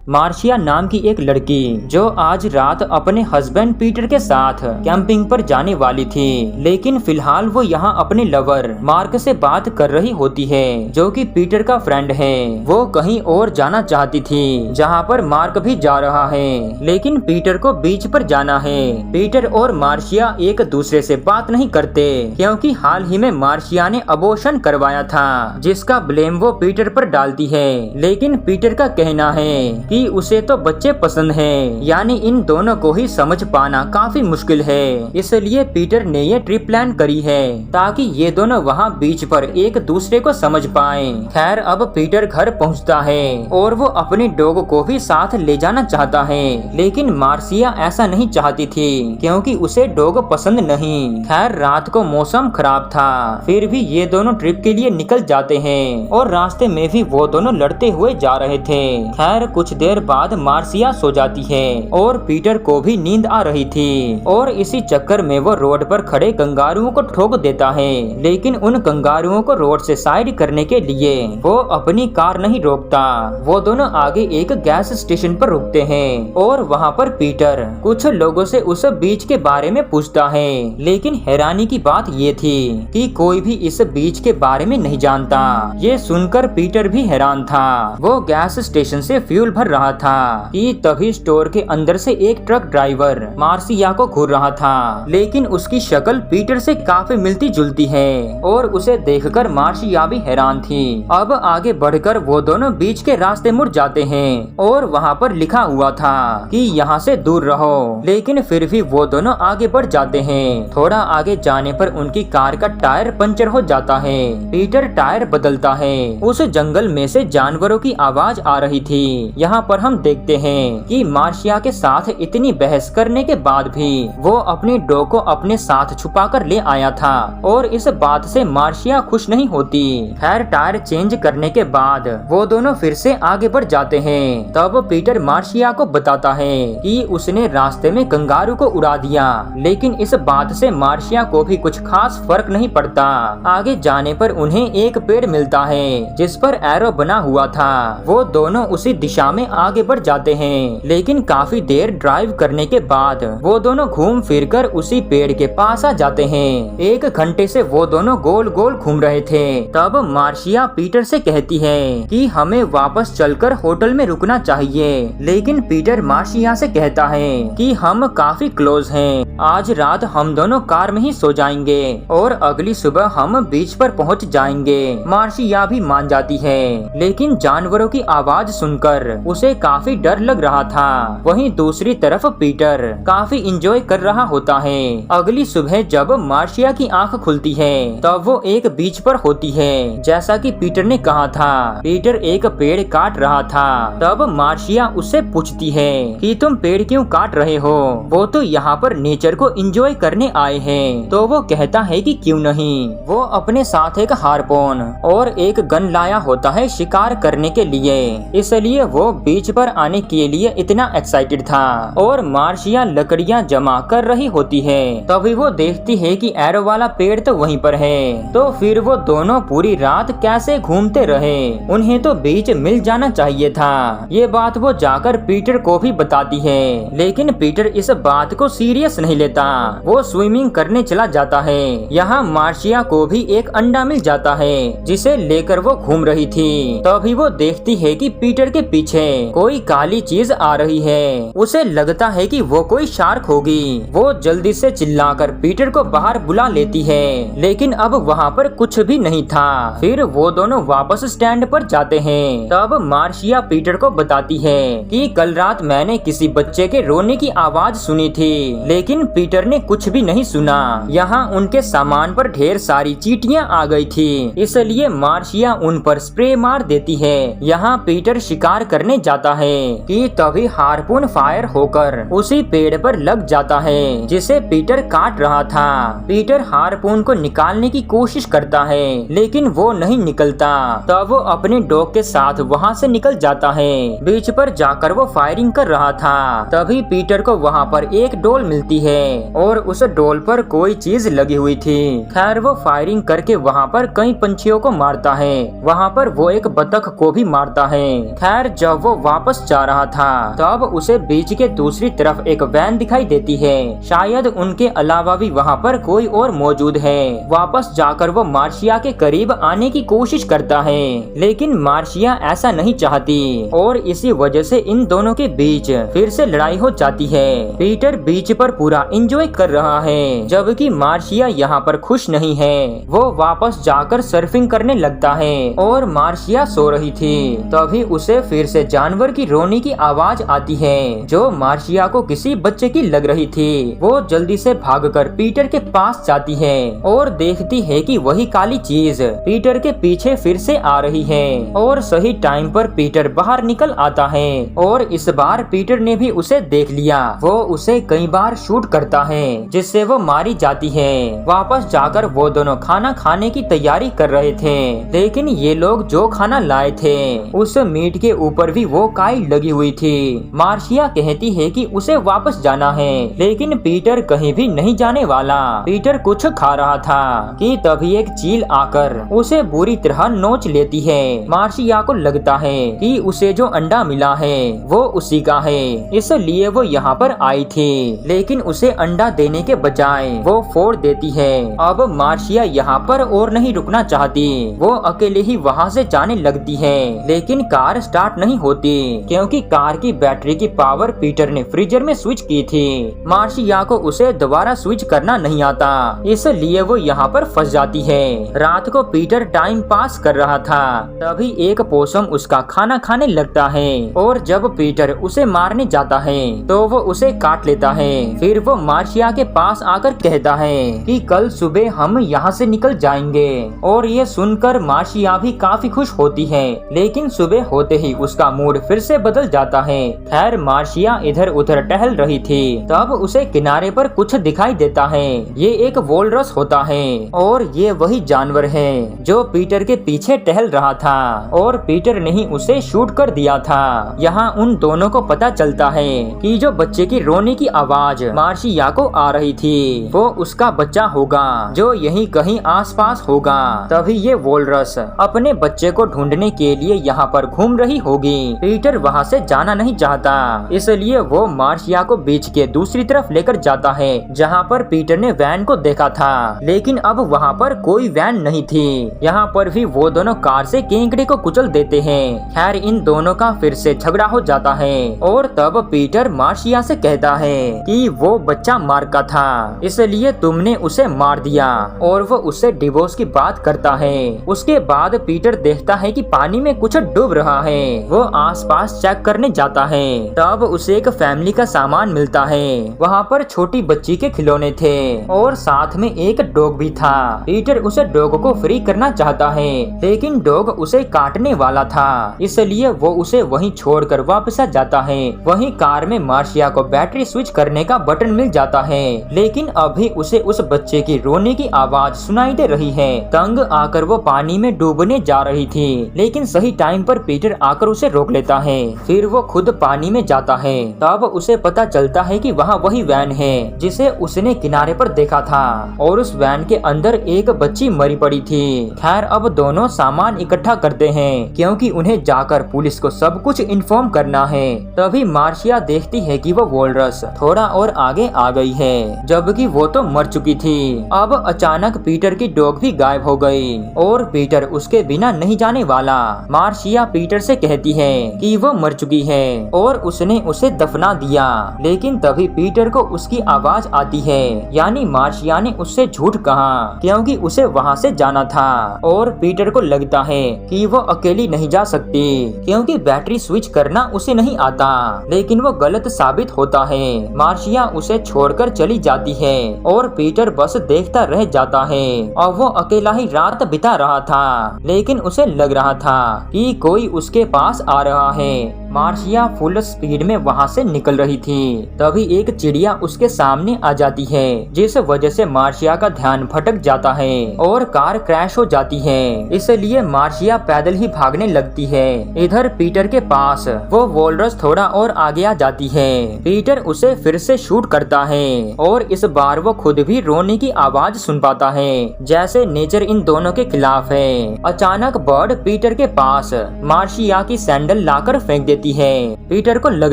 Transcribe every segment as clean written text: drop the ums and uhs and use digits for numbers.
Marcia नाम की एक लड़की जो आज रात अपने हस्बैंड पीटर के साथ कैंपिंग पर जाने वाली थी, लेकिन फिलहाल वो यहाँ अपने लवर मार्क से बात कर रही होती है जो कि पीटर का फ्रेंड है। वो कहीं और जाना चाहती थी जहाँ पर मार्क भी जा रहा है, लेकिन पीटर को बीच पर जाना है। पीटर और मार्शिया एक दूसरे से बात नहीं करते क्योंकि हाल ही में मार्शिया ने अबॉर्शन करवाया था जिसका ब्लेम वो पीटर पर डालती है, लेकिन पीटर का कहना है कि उसे तो बच्चे पसंद हैं, यानी इन दोनों को ही समझ पाना काफी मुश्किल है। इसलिए पीटर ने ये ट्रिप प्लान करी है ताकि ये दोनों वहाँ बीच पर एक दूसरे को समझ पाएं। खैर अब पीटर घर पहुँचता है और वो अपने डॉग को भी साथ ले जाना चाहता है, लेकिन मार्शिया ऐसा नहीं चाहती थी क्योंकि उसे डॉग पसंद नहीं। खैर रात को मौसम खराब था, फिर भी ये दोनों ट्रिप के लिए निकल जाते हैं और रास्ते में भी वो दोनों लड़ते हुए जा रहे थे। खैर कुछ देर बाद मार्शिया सो जाती है और पीटर को भी नींद आ रही थी और इसी चक्कर में वो रोड पर खड़े कंगारुओं को ठोक देता है, लेकिन उन कंगारुओं को रोड से साइड करने के लिए वो अपनी कार नहीं रोकता। वो दोनों आगे एक गैस स्टेशन पर रुकते हैं और वहाँ पर पीटर कुछ लोगों से उस बीच के बारे में पूछता है, लेकिन हैरानी की बात ये थी कि कोई भी इस बीच के बारे में नहीं जानता। ये सुनकर पीटर भी हैरान था। वो गैस स्टेशन से फ्यूल भर रहा था कि तभी स्टोर के अंदर से एक ट्रक ड्राइवर मार्शिया को घूर रहा था, लेकिन उसकी शक्ल पीटर से काफी मिलती जुलती है और उसे देखकर मार्शिया भी हैरान थी। अब आगे बढ़कर वो दोनों बीच के रास्ते मुड़ जाते हैं और वहाँ पर लिखा हुआ था कि यहाँ से दूर रहो, लेकिन फिर भी वो दोनों आगे बढ़ जाते हैं। थोड़ा आगे जाने पर उनकी कार का टायर पंचर हो जाता है। पीटर टायर बदलता है। उस जंगल में से जानवरों की आवाज आ रही थी। यहाँ पर हम देखते हैं कि मार्शिया के साथ इतनी बहस करने के बाद भी वो अपनी डॉग को अपने साथ छुपा कर ले आया था और इस बात से मार्शिया खुश नहीं होती। खैर टायर चेंज करने के बाद वो दोनों फिर से आगे बढ़ जाते हैं। तब पीटर मार्शिया को बताता है कि उसने रास्ते में कंगारू को उड़ा दिया, लेकिन इस बात से मार्शिया को भी कुछ खास फर्क नहीं पड़ता। आगे जाने पर उन्हें एक पेड़ मिलता है जिस पर एरो बना हुआ था। वो दोनों उसी दिशा में आगे बढ़ जाते हैं, लेकिन काफी देर ड्राइव करने के बाद वो दोनों घूम फिरकर उसी पेड़ के पास आ जाते हैं। 1 घंटे से वो दोनों गोल गोल घूम रहे थे। तब मार्शिया पीटर से कहती है कि हमें वापस चलकर होटल में रुकना चाहिए, लेकिन पीटर मार्शिया से कहता है कि हम काफी क्लोज हैं, आज रात हम दोनों कार में ही सो जाएंगे और अगली सुबह हम बीच पर पहुंच जाएंगे। मार्शिया भी मान जाती है, लेकिन जानवरों की आवाज सुनकर उसे काफी डर लग रहा था। वहीं दूसरी तरफ पीटर काफी इंजॉय कर रहा होता है। अगली सुबह जब मार्शिया की आंख खुलती है तब वो एक बीच पर होती है, जैसा कि पीटर ने कहा था। पीटर एक पेड़ काट रहा था। तब मार्शिया उससे पूछती है कि तुम पेड़ क्यों काट रहे हो? वो तो यहाँ पर नेचर को इंजॉय करने आए हैं। तो वो कहता है कि क्यों नहीं। वो अपने साथ एक हार्पून और एक गन लाया होता है शिकार करने के लिए, इसलिए वो बीच पर आने के लिए इतना एक्साइटेड था और मार्शिया लकड़ियां जमा कर रही होती है। तभी वो देखती है कि एरो वाला पेड़ तो वहीं पर है। तो फिर वो दोनों पूरी रात कैसे घूमते रहे, उन्हें तो बीच मिल जाना चाहिए था। ये बात वो जाकर पीटर को भी बताती है, लेकिन पीटर इस बात को सीरियस नहीं लेता। वो स्विमिंग करने चला जाता है। यहाँ मार्शिया को भी एक अंडा मिल जाता है जिसे लेकर वो घूम रही थी। तभी वो देखती है कि पीटर के पीछे कोई काली चीज आ रही है। उसे लगता है कि वो कोई शार्क होगी। वो जल्दी से चिल्लाकर पीटर को बाहर बुला लेती है, लेकिन अब वहाँ पर कुछ भी नहीं था। फिर वो दोनों वापस स्टैंड पर जाते हैं। तब मार्शिया पीटर को बताती है कि कल रात मैंने किसी बच्चे के रोने की आवाज सुनी थी, लेकिन पीटर ने कुछ भी नहीं सुना। यहाँ उनके सामान पर ढेर सारी चींटियां आ गई थी, इसलिए मार्शिया उन पर स्प्रे मार देती है। यहाँ पीटर शिकार करने जाता है कि तभी हार्पून फायर होकर उसी पेड़ पर लग जाता है जिसे पीटर काट रहा था। पीटर हार्पून को निकालने की कोशिश करता है, लेकिन वो नहीं निकलता। तब वो अपने डॉग के साथ वहाँ से निकल जाता है। बीच पर जाकर वो फायरिंग कर रहा था। तभी पीटर को वहाँ पर एक डोल मिलती है और उस डोल पर कोई चीज लगी हुई थी। खैर वो फायरिंग करके वहाँ पर कई पंछियों को मारता है। वहाँ पर वो एक बतख को भी मारता है। खैर जब वो वो वापस जा रहा था तब उसे बीच के दूसरी तरफ एक वैन दिखाई देती है। शायद उनके अलावा भी वहाँ पर कोई और मौजूद है। वापस जाकर वो मार्शिया के करीब आने की कोशिश करता है, लेकिन मार्शिया ऐसा नहीं चाहती और इसी वजह से इन दोनों के बीच फिर से लड़ाई हो जाती है। पीटर बीच पर पूरा एंजॉय कर रहा है, जबकि मार्शिया यहाँ पर खुश नहीं है। वो वापस जाकर सर्फिंग करने लगता है और मार्शिया सो रही थी। तभी उसे फिर से जानवर की रोने की आवाज आती है, जो मार्शिया को किसी बच्चे की लग रही थी। वो जल्दी से भागकर पीटर के पास जाती है और देखती है कि वही काली चीज पीटर के पीछे फिर से आ रही है और सही टाइम पर पीटर बाहर निकल आता है और इस बार पीटर ने भी उसे देख लिया। वो उसे कई बार शूट करता है, जिससे वो मारी जाती है। वापस जाकर वो दोनों खाना खाने की तैयारी कर रहे थे, लेकिन ये लोग जो खाना लाए थे उस मीट के ऊपर भी वो काई लगी हुई थी। मार्शिया कहती है कि उसे वापस जाना है, लेकिन पीटर कहीं भी नहीं जाने वाला। पीटर कुछ खा रहा था कि तभी एक चील आकर उसे बुरी तरह नोच लेती है। मार्शिया को लगता है कि उसे जो अंडा मिला है वो उसी का है, इसलिए वो यहाँ पर आई थी, लेकिन उसे अंडा देने के बजाय वो फोड़ देती है। अब मार्शिया यहाँ पर और नहीं रुकना चाहती। वो अकेले ही वहाँ से जाने लगती है, लेकिन कार स्टार्ट नहीं होती क्योंकि कार की बैटरी की पावर पीटर ने फ्रीजर में स्विच की थी। मार्शिया को उसे दोबारा स्विच करना नहीं आता, इसलिए वो यहाँ पर फंस जाती है। रात को पीटर टाइम पास कर रहा था, तभी एक पोसम उसका खाना खाने लगता है और जब पीटर उसे मारने जाता है तो वो उसे काट लेता है। फिर वो मार्शिया के पास आकर कहता है कि कल सुबह हम यहाँ से निकल जाएंगे, और ये सुनकर मार्शिया भी काफी खुश होती है, लेकिन सुबह होते ही उसका मूड फिर से बदल जाता है। खैर मार्शिया इधर उधर टहल रही थी, तब उसे किनारे पर कुछ दिखाई देता है। ये एक वोल्रस होता है और ये वही जानवर है जो पीटर के पीछे टहल रहा था और पीटर ने ही उसे शूट कर दिया था। यहाँ उन दोनों को पता चलता है कि जो बच्चे की रोने की आवाज मार्शिया को आ रही थी वो उसका बच्चा होगा जो यहीं कहीं आसपास होगा। तभी ये वोल्रस अपने बच्चे को ढूंढने के लिए यहाँ पर घूम रही होगी। पीटर वहाँ से जाना नहीं चाहता, इसलिए वो मार्शिया को बीच के दूसरी तरफ लेकर जाता है जहाँ पर पीटर ने वैन को देखा था, लेकिन अब वहाँ पर कोई वैन नहीं थी। यहाँ पर भी वो दोनों कार से केकड़े को कुचल देते हैं। खैर इन दोनों का फिर से झगड़ा हो जाता है और तब पीटर मार्शिया से कहता है कि वो बच्चा मार का था, इसलिए तुमने उसे मार दिया, और वो उससे डिवोर्स की बात करता है। उसके बाद पीटर देखता है कि पानी में कुछ डूब रहा है। वो आसपास चेक करने जाता है, तब उसे एक फैमिली का सामान मिलता है। वहाँ पर छोटी बच्ची के खिलौने थे और साथ में एक डॉग भी था। पीटर उसे डॉग को फ्री करना चाहता है, लेकिन डॉग उसे काटने वाला था, इसलिए वो उसे वहीं छोड़कर वापस आ जाता है। वहीं कार में मार्शिया को बैटरी स्विच करने का बटन मिल जाता है, लेकिन अभी उसे उस बच्चे की रोने की आवाज सुनाई दे रही है। तंग आकर वो पानी में डूबने जा रही थी, लेकिन सही टाइम पर पीटर आकर उसे रोक लेता है। फिर वो खुद पानी में जाता है, तब उसे पता चलता है कि वहाँ वही वैन है जिसे उसने किनारे पर देखा था, और उस वैन के अंदर एक बच्ची मरी पड़ी थी। खैर अब दोनों सामान इकट्ठा करते हैं क्योंकि उन्हें जाकर पुलिस को सब कुछ इन्फॉर्म करना है। तभी मार्शिया देखती है कि वो वोल्रस थोड़ा और आगे आ गई है, जबकि वो तो मर चुकी थी। अब अचानक पीटर की डॉग भी गायब हो गई और पीटर उसके बिना नहीं जाने वाला। मार्शिया पीटर से कहती है कि वो मर चुकी है और उसने उसे दफना दिया, लेकिन तभी पीटर को उसकी आवाज आती है, यानी मार्शिया ने उससे झूठ कहा क्योंकि उसे वहाँ से जाना था। और पीटर को लगता है कि वो अकेली नहीं जा सकती क्योंकि बैटरी स्विच करना उसे नहीं आता, लेकिन वो गलत साबित होता है। मार्शिया उसे छोड़कर चली जाती है और पीटर बस देखता रह जाता है। और वो अकेला ही रात बिता रहा था, लेकिन उसे लग रहा था कि कोई उसके पास आ रहा है। मार्शिया फुल स्पीड में वहाँ से निकल रही थी, तभी एक चिड़िया उसके सामने आ जाती है, जिस वजह से मार्शिया का ध्यान भटक जाता है और कार क्रैश हो जाती है। इसलिए मार्शिया पैदल ही भागने लगती है। इधर पीटर के पास वो वोल्रस थोड़ा और आगे आ जाती है। पीटर उसे फिर से शूट करता है और इस बार वो खुद भी रोने की आवाज सुन पाता है, जैसे नेचर इन दोनों के खिलाफ है। अचानक बर्ड पीटर के पास मार्शिया की सैंडल लाकर फेंक देती देती है। पीटर को लग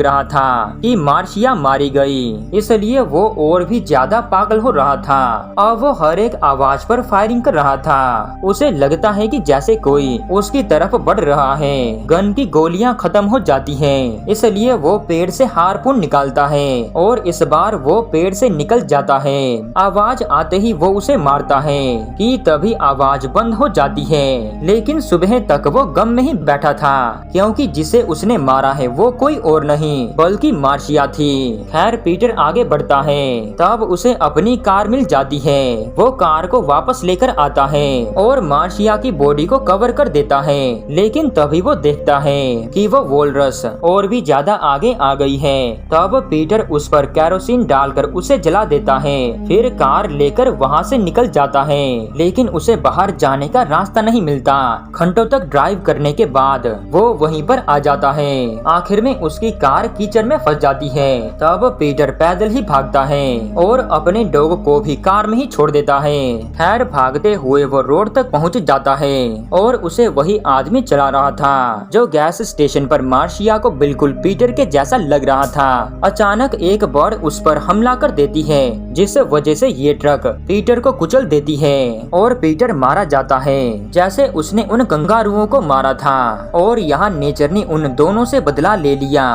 रहा था कि मार्शिया मारी गई, इसलिए वो और भी ज्यादा पागल हो रहा था। अब वो हर एक आवाज पर फायरिंग कर रहा था। उसे लगता है कि जैसे कोई उसकी तरफ बढ़ रहा है। गन की गोलियां खत्म हो जाती हैं, इसलिए वो पेड़ से हारपून निकालता है और इस बार वो पेड़ से निकल जाता है। आवाज आते ही वो उसे मारता है कि तभी आवाज बंद हो जाती है। लेकिन सुबह तक वो गम में ही बैठा था, क्योंकि जिसे उसने मारा है वो कोई और नहीं बल्कि मार्शिया थी। खैर पीटर आगे बढ़ता है, तब उसे अपनी कार मिल जाती है। वो कार को वापस लेकर आता है और मार्शिया की बॉडी को कवर कर देता है। लेकिन तभी वो देखता है कि वो वोल्रस और भी ज्यादा आगे आ गई है। तब पीटर उस पर केरोसिन डालकर उसे जला देता है, फिर कार लेकर वहाँ से निकल जाता है। लेकिन उसे बाहर जाने का रास्ता नहीं मिलता। घंटों तक ड्राइव करने के बाद वो वहीं पर आ जाता है। आखिर में उसकी कार कीचड़ में फंस जाती है। तब पीटर पैदल ही भागता है और अपने डॉग को भी कार में ही छोड़ देता है। खैर भागते हुए वो रोड तक पहुंच जाता है और उसे वही आदमी चला रहा था जो गैस स्टेशन पर मार्शिया को बिल्कुल पीटर के जैसा लग रहा था। अचानक एक बर्ड उस पर हमला कर देती है, जिस वजह से ये ट्रक पीटर को कुचल देती है और पीटर मारा जाता है जैसे उसने उन कंगारुओं को मारा था। और यहाँ नेचर ने उन दोनों से बदला ले लिया।